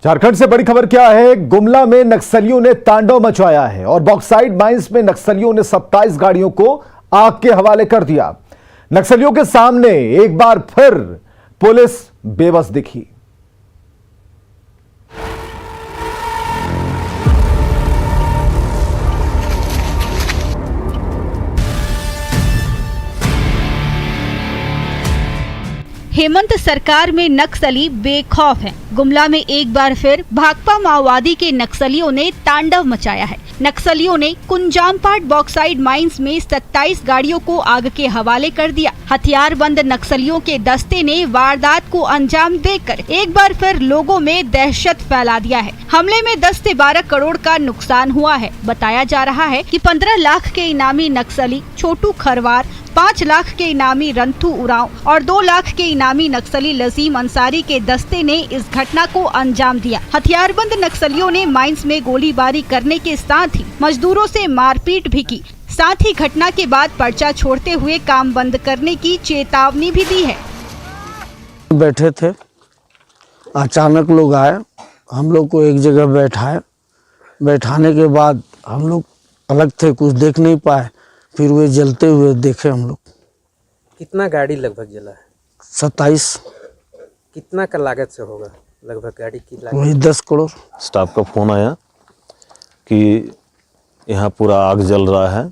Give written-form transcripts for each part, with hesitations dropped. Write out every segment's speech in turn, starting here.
झारखंड से बड़ी खबर क्या है। गुमला में नक्सलियों ने तांडव मचाया है और बॉक्साइट माइंस में नक्सलियों ने 27 गाड़ियों को आग के हवाले कर दिया। नक्सलियों के सामने एक बार फिर पुलिस बेबस दिखी। हेमंत सरकार में नक्सली बेखौफ हैं। गुमला में एक बार फिर भाकपा माओवादी के नक्सलियों ने तांडव मचाया है। नक्सलियों ने कुंजामपाट बॉक्साइट माइंस में 27 गाड़ियों को आग के हवाले कर दिया। हथियारबंद नक्सलियों के दस्ते ने वारदात को अंजाम देकर एक बार फिर लोगों में दहशत फैला दिया है। हमले में 10 से 12 करोड़ का नुकसान हुआ है। बताया जा रहा है कि 15 लाख के इनामी नक्सली छोटू खरवार, 5 लाख के इनामी रंथू उरांव और 2 लाख के इनामी नक्सली लजीम अंसारी के दस्ते ने इस घटना को अंजाम दिया। हथियारबंद नक्सलियों ने माइंस में गोलीबारी करने के साथ ही मजदूरों से मारपीट भी की। साथ ही घटना के बाद पर्चा छोड़ते हुए काम बंद करने की चेतावनी भी दी है। बैठे थे, अचानक लोग आए, हम लोग को एक जगह बैठाने के बाद हम लोग अलग थे, कुछ देख नहीं पाए। फिर वे जलते हुए देखे हम लोग। कितना गाड़ी लगभग जला है? 27। कितना का लागत से होगा लगभग गाड़ी की लागत? वही 10 करोड़। स्टाफ का फ़ोन आया कि यहाँ पूरा आग जल रहा है।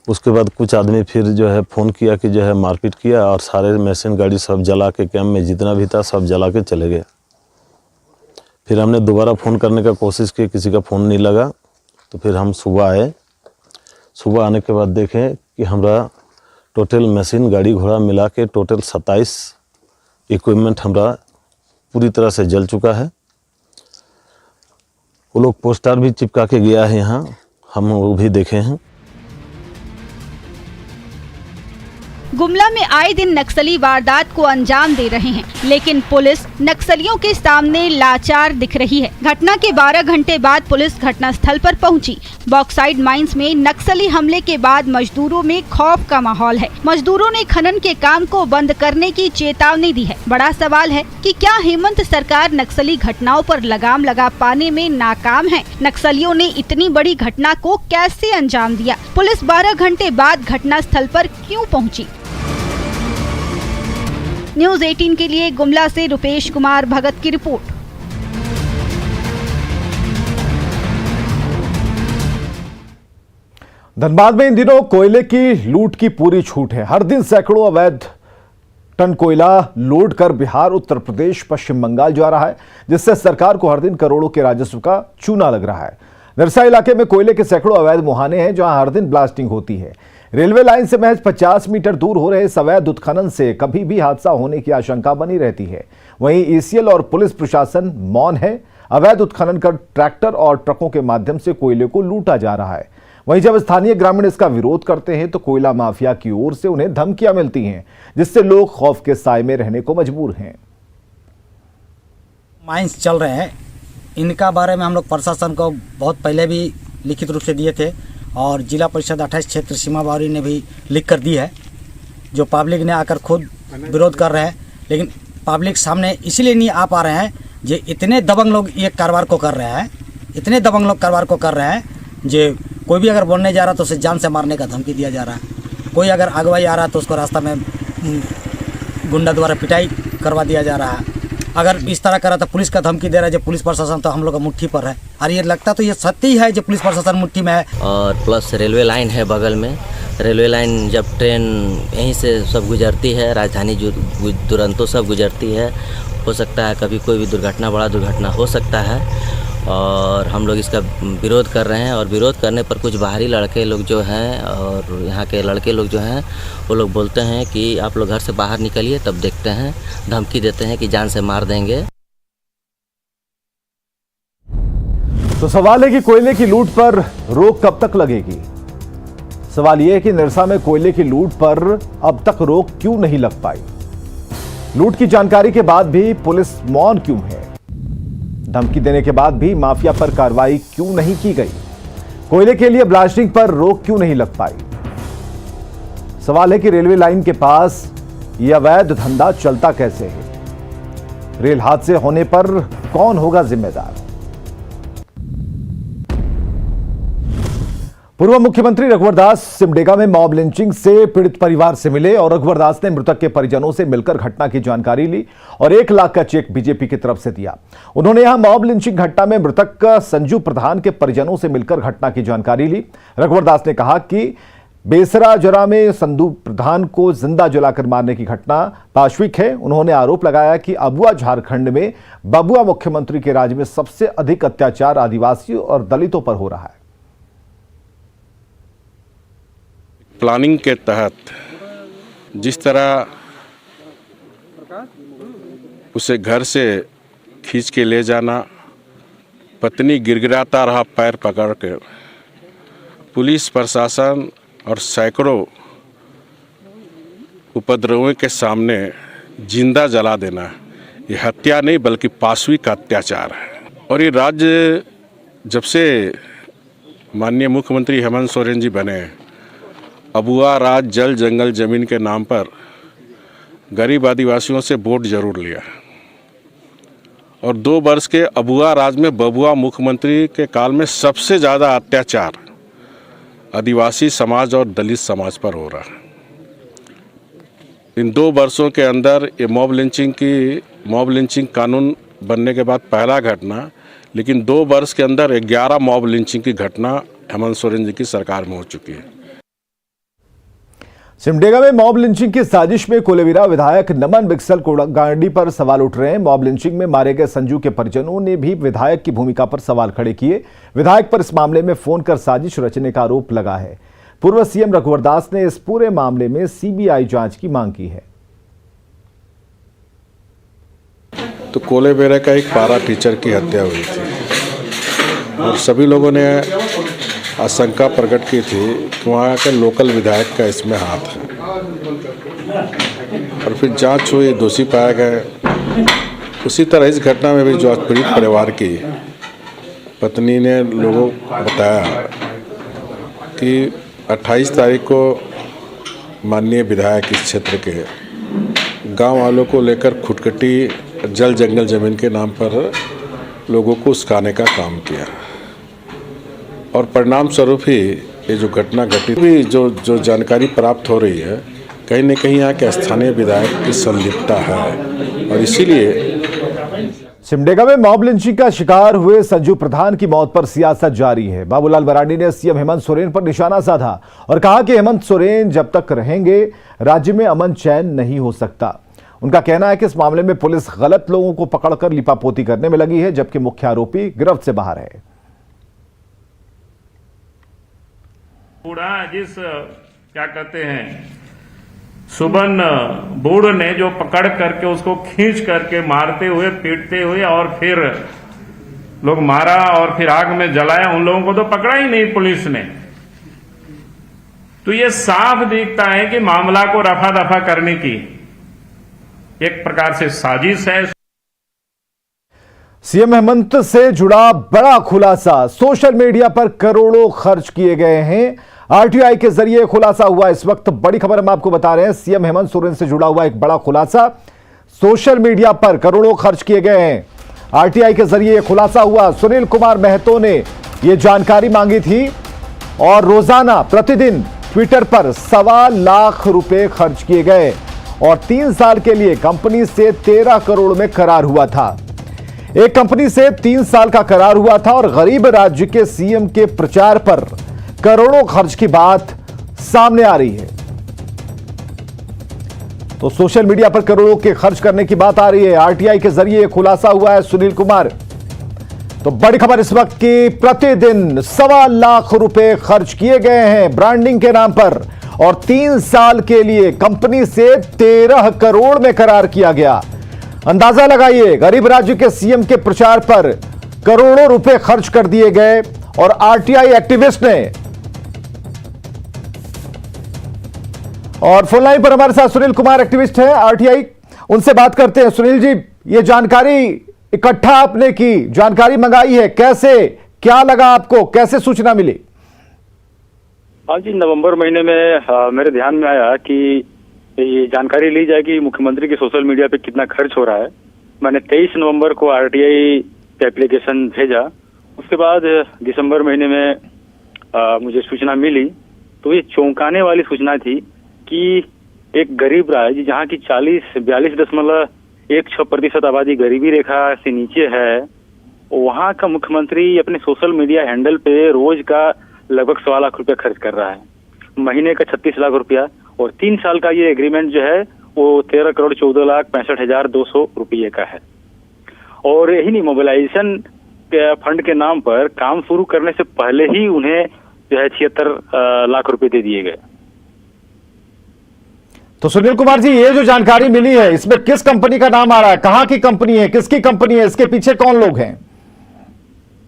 उसके बाद कुछ आदमी फिर जो है फ़ोन किया कि जो है मारपीट किया और सारे मशीन गाड़ी सब जला के कैंप में जितना भी था सब जला के चले गए। फिर हमने दोबारा फ़ोन करने का कोशिश की, किसी का फ़ोन नहीं लगा। तो फिर हम सुबह आए। सुबह आने के बाद देखें कि हमारा टोटल मशीन गाड़ी घोड़ा मिला के टोटल 27 इक्विपमेंट हमारा पूरी तरह से जल चुका है। वो लोग पोस्टर भी चिपका के गया है यहाँ, हम वो भी देखे हैं। गुमला में आए दिन नक्सली वारदात को अंजाम दे रहे हैं, लेकिन पुलिस नक्सलियों के सामने लाचार दिख रही है। घटना के 12 घंटे बाद पुलिस घटनास्थल पर पहुंची। बॉक्साइट माइंस में नक्सली हमले के बाद मजदूरों में खौफ का माहौल है। मजदूरों ने खनन के काम को बंद करने की चेतावनी दी है। बड़ा सवाल है कि क्या हेमंत सरकार नक्सली घटनाओं पर लगाम लगा पाने में नाकाम है? नक्सलियों ने इतनी बड़ी घटना को कैसे अंजाम दिया? पुलिस 12 घंटे बाद घटनास्थल पर क्यों पहुँची? न्यूज़ 18 के लिए गुमला से रुपेश कुमार भगत की रिपोर्ट। धनबाद में इन दिनों कोयले की लूट की पूरी छूट है। हर दिन सैकड़ों अवैध टन कोयला लोड कर बिहार, उत्तर प्रदेश, पश्चिम बंगाल जा रहा है, जिससे सरकार को हर दिन करोड़ों के राजस्व का चूना लग रहा है। नरसा इलाके में कोयले के सैकड़ों अवैध मुहाने हैं, जहां हर दिन ब्लास्टिंग होती है। रेलवे लाइन से महज 50 मीटर दूर हो रहे इस अवैध उत्खनन से कभी भी हादसा होने की आशंका बनी रहती है। वहीं ईसीएल और पुलिस प्रशासन मौन है। अवैध उत्खनन कर ट्रैक्टर और ट्रकों के माध्यम से कोयले को लूटा जा रहा है। वहीं जब स्थानीय ग्रामीण इसका विरोध करते हैं तो कोयला माफिया की ओर से उन्हें धमकियां मिलती हैं, जिससे लोग खौफ के साए में रहने को मजबूर हैं। माइंस चल रहे हैं, इनका बारे में हम लोग प्रशासन को बहुत पहले भी लिखित रूप से दिए थे और जिला परिषद 28 क्षेत्र सीमा बावरी ने भी लिख कर दी है, जो पब्लिक ने आकर खुद विरोध कर रहे हैं। लेकिन पब्लिक सामने इसलिए नहीं आ पा रहे हैं, जो इतने दबंग लोग ये कारोबार को कर रहे हैं, इतने दबंग लोग कारोबार को कर रहे हैं, जो कोई भी अगर बोलने जा रहा है तो उसे जान से मारने का धमकी दिया जा रहा है। कोई अगर अगवाई आ रहा है तो उसको रास्ता में गुंडा द्वारा पिटाई करवा दिया जा रहा है। अगर इस तरह करा तो पुलिस का धमकी दे रहा है। जो पुलिस प्रशासन तो हम लोग का मुट्ठी पर है, और ये लगता तो ये सत्य ही है जो पुलिस प्रशासन मुट्ठी में है। और प्लस रेलवे लाइन है बगल में। रेलवे लाइन जब ट्रेन यहीं से सब गुजरती है, राजधानी दुरंतो सब गुजरती है, हो सकता है कभी कोई भी दुर्घटना, बड़ा दुर्घटना हो सकता है। और हम लोग इसका विरोध कर रहे हैं। और विरोध करने पर कुछ बाहरी लड़के लोग जो हैं और यहाँ के लड़के लोग जो हैं वो लोग बोलते हैं कि आप लोग घर से बाहर निकलिए, तब देखते हैं, धमकी देते हैं कि जान से मार देंगे। तो सवाल है कि कोयले की लूट पर रोक कब तक लगेगी। सवाल यह है कि निरसा में कोयले की लूट पर अब तक रोक क्यों नहीं लग पाई। लूट की जानकारी के बाद भी पुलिस मौन क्यों है। धमकी देने के बाद भी माफिया पर कार्रवाई क्यों नहीं की गई। कोयले के लिए ब्लास्टिंग पर रोक क्यों नहीं लग पाई। सवाल है कि रेलवे लाइन के पास यह अवैध धंधा चलता कैसे है। रेल हादसे होने पर कौन होगा जिम्मेदार? पूर्व मुख्यमंत्री रघुवर दास सिमडेगा में मॉब लिंचिंग से पीड़ित परिवार से मिले और रघुवर दास ने मृतक के परिजनों से मिलकर घटना की जानकारी ली और 1 लाख का चेक बीजेपी की तरफ से दिया। उन्होंने यहां मॉब लिंचिंग घटना में मृतक संजू प्रधान के परिजनों से मिलकर घटना की जानकारी ली। रघुवर दास ने कहा कि बेसरा जरा में संजू प्रधान को जिंदा जलाकर मारने की घटना पाशविक है। उन्होंने आरोप लगाया कि अबुआ झारखंड में बबुआ मुख्यमंत्री के राज में सबसे अधिक अत्याचार आदिवासियों और दलितों पर हो रहा है। प्लानिंग के तहत जिस तरह उसे घर से खींच के ले जाना, पत्नी गिड़गिड़ाता रहा पैर पकड़ कर, पुलिस प्रशासन और सैकड़ों उपद्रवियों के सामने जिंदा जला देना, ये हत्या नहीं बल्कि पाशविक अत्याचार है। और ये राज्य जब से माननीय मुख्यमंत्री हेमंत सोरेन जी बने, अबुआ राज जल जंगल जमीन के नाम पर गरीब आदिवासियों से वोट जरूर लिया और 2 वर्ष के अबुआ राज में बबुआ मुख्यमंत्री के काल में सबसे ज़्यादा अत्याचार आदिवासी समाज और दलित समाज पर हो रहा है। इन 2 वर्षों के अंदर ये मॉब लिंचिंग कानून बनने के बाद पहला घटना, लेकिन 2 वर्ष के अंदर 11 मॉब लिंचिंग की घटना हेमंत सोरेन जी की सरकार में हो चुकी है। सिमडेगा में मॉब लिंचिंग की साजिश में कोलेबिरा विधायक नमन बिक्सल कोडागांडी पर सवाल उठ रहे हैं। मॉब लिंचिंग में मारे गए संजू के परिजनों ने भी विधायक की भूमिका पर सवाल खड़े किए। विधायक पर इस मामले में फोन कर साजिश रचने का आरोप लगा है। पूर्व सीएम रघुवर दास ने इस पूरे मामले में सीबीआई जांच की मांग की है। तो कोलेबिरा का एक पारा टीचर की हत्या हुई थी और सभी लोगों ने आशंका प्रकट की थी कि वहाँ के लोकल विधायक का इसमें हाथ है और फिर जांच हुई, दोषी पाए गए। उसी तरह इस घटना में भी जो पीड़ित परिवार की पत्नी ने लोगों को बताया कि 28 तारीख को माननीय विधायक इस क्षेत्र के गांव वालों को लेकर खुटखटी जल जंगल जमीन के नाम पर लोगों को उस्काने का काम किया और परिणाम स्वरूप ही ये जो घटना घटी भी जो जानकारी प्राप्त हो रही है, कहीं न कहीं यहाँ के स्थानीय विधायक की संलिप्तता है और इसीलिए सिमडेगा में मॉब लिंचिंग का शिकार हुए संजू प्रधान की मौत पर सियासत जारी है। बाबूलाल मरांडी ने सीएम हेमंत सोरेन पर निशाना साधा और कहा कि हेमंत सोरेन जब तक रहेंगे राज्य में अमन चैन नहीं हो सकता। उनका कहना है कि इस मामले में पुलिस गलत लोगों को पकड़कर लिपापोती करने में लगी है, जबकि मुख्य आरोपी गिरफ्त से बाहर है। जिस क्या कहते हैं सुबन बूढ़ ने जो पकड़ करके उसको खींच करके मारते हुए पीटते हुए और फिर लोग मारा और फिर आग में जलाया, उन लोगों को तो पकड़ा ही नहीं पुलिस ने। तो ये साफ दिखता है कि मामला को रफा दफा करने की एक प्रकार से साजिश है। सीएम हेमंत से जुड़ा बड़ा खुलासा, सोशल मीडिया पर करोड़ों खर्च किए गए हैं। आरटीआई के जरिए खुलासा हुआ। इस वक्त बड़ी खबर हम आपको बता रहे हैं। सीएम हेमंत सोरेन से जुड़ा हुआ एक बड़ा खुलासा, सोशल मीडिया पर करोड़ों खर्च किए गए हैं। आरटीआई के जरिए यह खुलासा हुआ। सुनील कुमार महतो ने यह जानकारी मांगी थी और रोजाना प्रतिदिन ट्विटर पर 1.25 लाख रुपए खर्च किए गए और 3 साल के लिए कंपनी से 13 करोड़ में करार हुआ था। एक कंपनी से 3 साल का करार हुआ था और गरीब राज्य के सीएम के प्रचार पर करोड़ों खर्च की बात सामने आ रही है। तो सोशल मीडिया पर करोड़ों के खर्च करने की बात आ रही है। आरटीआई के जरिए खुलासा हुआ है सुनील कुमार। तो बड़ी खबर इस वक्त की, प्रतिदिन 1.25 लाख रुपए खर्च किए गए हैं ब्रांडिंग के नाम पर और 3 साल के लिए कंपनी से 13 करोड़ में करार किया गया। अंदाजा लगाइए, गरीब राज्य के सीएम के प्रचार पर करोड़ों रुपए खर्च कर दिए गए और आरटीआई एक्टिविस्ट ने। और फोन लाइन पर हमारे साथ सुनील कुमार एक्टिविस्ट हैं आरटीआई, उनसे बात करते हैं। सुनील जी, ये जानकारी इकट्ठा आपने की, जानकारी मंगाई है, कैसे, क्या लगा आपको, कैसे सूचना मिली? हाँ जी, नवंबर महीने में मेरे ध्यान में आया कि ये जानकारी ली जाए कि मुख्यमंत्री के सोशल मीडिया पे कितना खर्च हो रहा है मैंने 23 नवंबर को आरटीआई पे एप्लीकेशन भेजा। उसके बाद दिसंबर महीने में मुझे सूचना मिली, तो ये चौंकाने वाली सूचना थी कि एक गरीब राज्य जहाँ की 42.16% आबादी गरीबी रेखा से नीचे है, वहाँ का मुख्यमंत्री अपने सोशल मीडिया हैंडल पे रोज का लगभग 1.25 लाख रुपया खर्च कर रहा है, महीने का 36 लाख रुपया, और 3 साल का ये एग्रीमेंट जो है वो 13,14,65,200 रुपये का है। और यही नहीं, मोबिलाइजेशन फंड के नाम पर काम शुरू करने से पहले ही उन्हें जो है 76 लाख रुपए दे दिए गए। तो सुनील कुमार जी, ये जो जानकारी मिली है इसमें किस कंपनी का नाम आ रहा है, कहां की कंपनी है, किसकी कंपनी है, इसके पीछे कौन लोग हैं?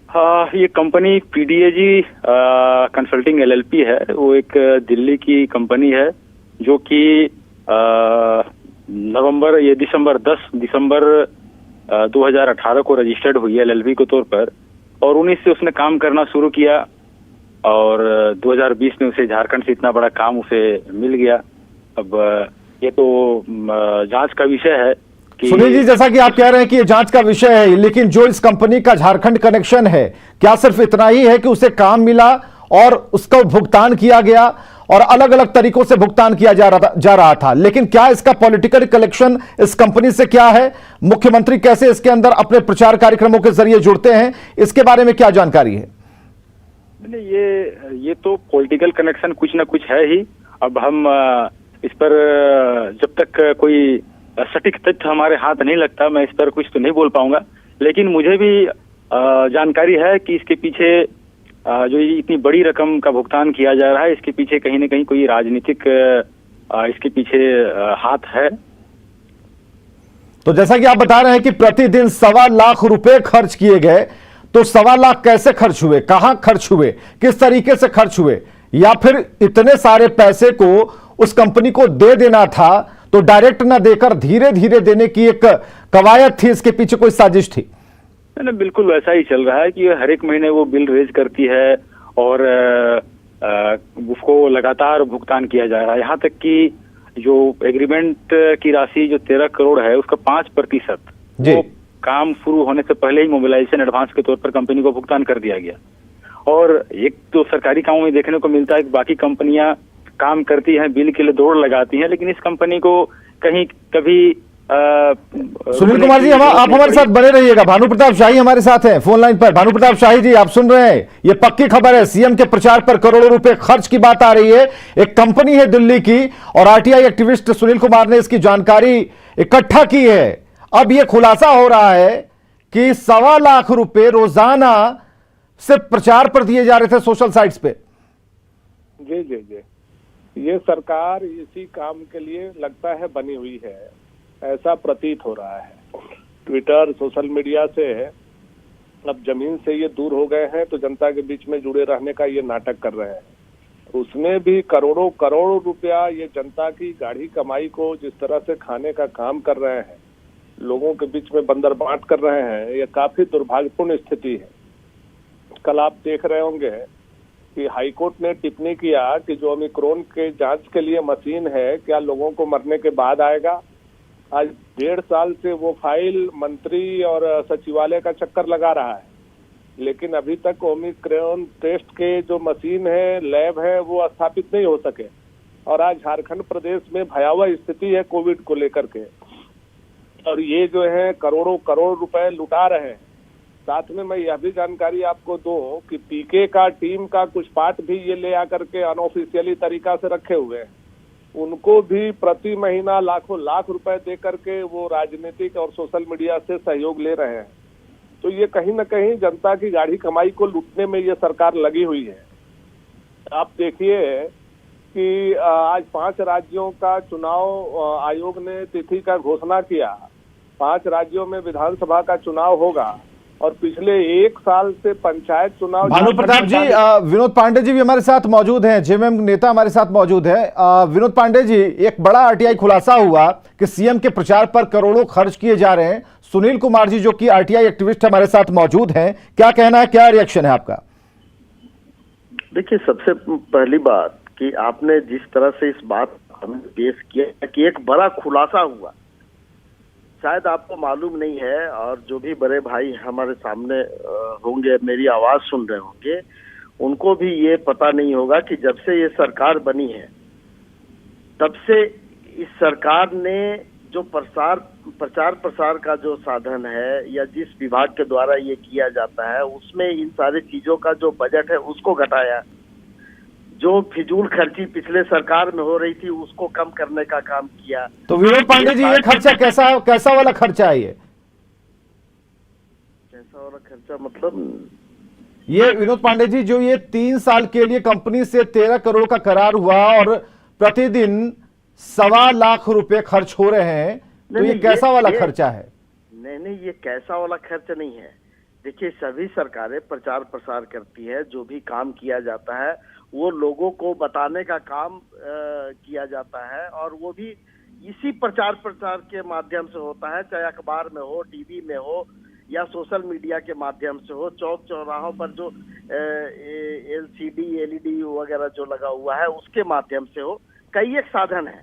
हाँ, ये कंपनी पीडीएजी कंसल्टिंग एलएलपी है। वो एक दिल्ली की कंपनी है जो कि दिसंबर 2018 को रजिस्टर्ड हुई है एलएलपी के तौर पर, और 19 से उसने काम करना शुरू किया, और 2020 में उसे झारखंड से इतना बड़ा काम उसे मिल गया। अब ये तो जांच का विषय है कि सुनील जी, जैसा कि आप कह रहे हैं कि ये जांच का विषय है, लेकिन जो इस कंपनी का झारखंड कनेक्शन है, क्या सिर्फ इतना ही है कि उसे काम मिला और उसका भुगतान किया गया और अलग अलग तरीकों से भुगतान किया जा रहा था, लेकिन क्या इसका पॉलिटिकल कनेक्शन इस कंपनी से क्या है? मुख्यमंत्री कैसे इसके अंदर अपने प्रचार कार्यक्रमों के जरिए जुड़ते हैं, इसके बारे में क्या जानकारी है? ये तो पॉलिटिकल कनेक्शन कुछ ना कुछ है ही। अब हम इस पर जब तक कोई सटीक तथ्य हमारे हाथ नहीं लगता, मैं इस पर कुछ तो नहीं बोल पाऊंगा, लेकिन मुझे भी जानकारी है कि इसके पीछे जो इतनी बड़ी रकम का भुगतान किया जा रहा है, इसके पीछे कहीं ना कहीं कोई राजनीतिक इसके पीछे हाथ है। तो जैसा कि आप बता रहे हैं कि प्रतिदिन 1.25 लाख रुपए खर्च किए गए, तो 1.25 लाख कैसे खर्च हुए, कहां खर्च हुए, किस तरीके से खर्च हुए, या फिर इतने सारे पैसे को उस कंपनी को दे देना था तो डायरेक्ट ना देकर धीरे धीरे देने की एक कवायद थी, इसके पीछे कोई साजिश थी? नहीं, बिल्कुल वैसा ही चल रहा है कि हर एक महीने वो बिल रेज करती है और उसको लगातार भुगतान किया जा रहा है। यहाँ तक कि जो एग्रीमेंट की राशि जो 13 करोड़ है, उसका 5% वो काम शुरू होने से पहले ही मोबिलाइजेशन एडवांस के तौर पर कंपनी को भुगतान कर दिया गया। और एक तो सरकारी कामों में देखने को मिलता है कि बाकी कंपनियां काम करती हैं, बिल के लिए दौड़ लगाती हैं, लेकिन इस कंपनी को कहीं कभी सुनील कुमार जी, आप हमारे साथ बने रहिएगा। भानु प्रताप शाही हमारे साथ हैं फोन लाइन पर। भानु प्रताप शाही जी, आप सुन रहे हैं, ये पक्की खबर है, सीएम के प्रचार पर करोड़ों रुपए खर्च की बात आ रही है। एक कंपनी है दिल्ली की और आरटीआई एक्टिविस्ट सुनील कुमार ने इसकी जानकारी इकट्ठा की है। अब ये खुलासा हो रहा है कि 1.25 लाख रुपए रोजाना सिर्फ प्रचार पर दिए जा रहे थे सोशल साइट्स पे। जी, ये सरकार इसी काम के लिए लगता है बनी हुई है, ऐसा प्रतीत हो रहा है। ट्विटर, सोशल मीडिया से अब जमीन से ये दूर हो गए हैं, तो जनता के बीच में जुड़े रहने का ये नाटक कर रहे हैं। उसमें भी करोड़ों करोड़ रुपया ये जनता की गाढ़ी कमाई को जिस तरह से खाने का काम कर रहे हैं, लोगों के बीच में बंदर बांट कर रहे हैं, ये काफी दुर्भाग्यपूर्ण स्थिति है। कल आप देख रहे होंगे कि हाईकोर्ट ने टिप्पणी किया कि जो ओमिक्रॉन के जांच के लिए मशीन है, क्या लोगों को मरने के बाद आएगा। आज 1.5 साल से वो फाइल मंत्री और सचिवालय का चक्कर लगा रहा है, लेकिन अभी तक ओमिक्रॉन टेस्ट के जो मशीन है, लैब है, वो स्थापित नहीं हो सके। और आज झारखंड प्रदेश में भयावह स्थिति है कोविड को लेकर के, और ये जो है करोड़ों करोड़ रुपए लुटा रहे हैं। साथ में मैं यह भी जानकारी आपको दूं कि पीके का टीम का कुछ पार्ट भी ये ले आकर के अनऑफिशियली तरीका से रखे हुए हैं, उनको भी प्रति महीना लाखों लाख रुपए दे करके वो राजनीतिक और सोशल मीडिया से सहयोग ले रहे हैं। तो ये कहीं ना कहीं जनता की गाढ़ी कमाई को लूटने में ये सरकार लगी हुई है। आप देखिए कि आज 5 राज्यों का चुनाव आयोग ने तिथि का घोषणा किया। 5 राज्यों में विधानसभा का चुनाव होगा और पिछले 1 साल से पंचायत चुनाव। भानु प्रताप जी, विनोद पांडे जी भी हमारे साथ मौजूद हैं, जेएमएम नेता हमारे साथ मौजूद हैं। विनोद पांडे जी, एक बड़ा आरटीआई खुलासा हुआ कि सीएम के प्रचार पर करोड़ों खर्च किए जा रहे हैं। सुनील कुमार जी जो कि आरटीआई एक्टिविस्ट हमारे साथ मौजूद हैं, क्या कहना है, क्या रिएक्शन है आपका? देखिए, सबसे पहली बात कि आपने जिस तरह से इस बात हमें पेश किया कि एक बड़ा खुलासा हुआ, शायद आपको मालूम नहीं है, और जो भी बड़े भाई हमारे सामने होंगे, मेरी आवाज सुन रहे होंगे, उनको भी ये पता नहीं होगा कि जब से ये सरकार बनी है तब से इस सरकार ने जो प्रचार प्रसार का जो साधन है या जिस विभाग के द्वारा ये किया जाता है उसमें इन सारी चीजों का जो बजट है उसको घटाया, जो फिजूल खर्ची पिछले सरकार में हो रही थी उसको कम करने का काम किया। तो विनोद पांडे जी, ये खर्चा कैसा वाला खर्चा है? ये कैसा वाला खर्चा मतलब? ये विनोद पांडे जी, जो ये 3 साल के लिए कंपनी से 13 करोड़ का करार हुआ और प्रतिदिन 1.25 लाख रुपए खर्च हो रहे हैं, तो ये कैसा वाला खर्चा है? नहीं, ये कैसा वाला खर्च नहीं है। देखिए, सभी सरकारें प्रचार प्रसार करती है, जो भी काम किया जाता है वो लोगों को बताने का काम किया जाता है, और वो भी इसी प्रचार प्रसार के माध्यम से होता है, चाहे अखबार में हो, टीवी में हो या सोशल मीडिया के माध्यम से हो। चौक चौराहों पर जो LCD LED वगैरह जो लगा हुआ है उसके माध्यम से हो, कई एक साधन है।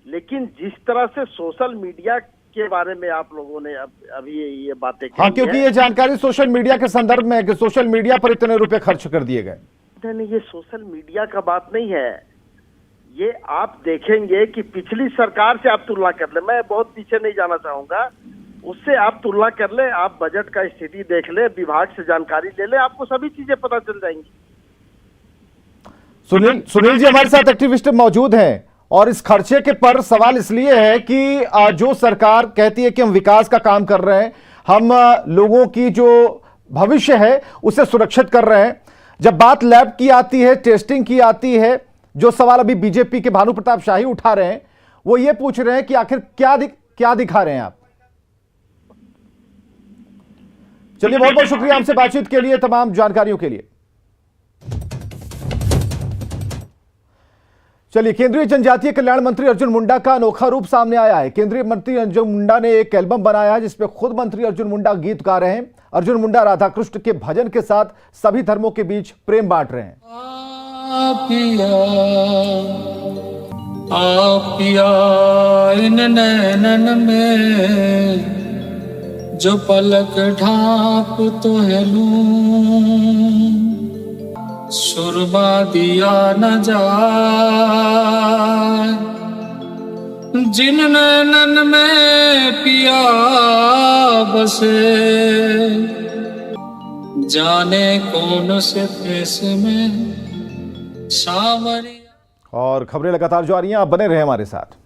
लेकिन जिस तरह से सोशल मीडिया के बारे में आप लोगों ने अभी ये बातें की, हाँ, क्योंकि ये जानकारी सोशल मीडिया के संदर्भ में है कि सोशल मीडिया पर इतने रुपए खर्च कर दिए गए। नहीं, ये सोशल मीडिया का बात नहीं है। ये आप देखेंगे कि पिछली सरकार से आप तुलना कर ले, मैं बहुत पीछे नहीं जाना चाहूंगा, उससे आप तुलना कर ले, आप बजट का स्थिति देख ले, विभाग से जानकारी ले ले, आपको सभी चीजें पता चल जाएंगी। सुनील जी हमारे साथ एक्टिविस्ट मौजूद हैं, और इस खर्चे के पर सवाल इसलिए है कि जो सरकार कहती है कि हम विकास का काम कर रहे हैं, हम लोगों की जो भविष्य है उसे सुरक्षित कर रहे हैं, जब बात लैब की आती है, टेस्टिंग की आती है, जो सवाल अभी बीजेपी के भानु प्रताप शाही उठा रहे हैं, वो ये पूछ रहे हैं कि आखिर क्या दिखा रहे हैं आप? चलिए, बहुत बहुत शुक्रिया हमसे बातचीत के लिए, तमाम जानकारियों के लिए। चलिए, केंद्रीय जनजातीय कल्याण मंत्री अर्जुन मुंडा का अनोखा रूप सामने आया है। केंद्रीय मंत्री अर्जुन मुंडा ने एक एल्बम बनाया है जिसमें खुद मंत्री अर्जुन मुंडा गीत गा रहे हैं। अर्जुन मुंडा राधा कृष्ण के भजन के साथ सभी धर्मों के बीच प्रेम बांट रहे हैं। इन नैनन में जो पलक ढाप तो है लूं, सुरमा दिया न जाए, जिन नैनन में पिया बसे, जाने कौन से देश में सावरिया। और खबरें लगातार जारी हैं, आप बने रहे हमारे साथ।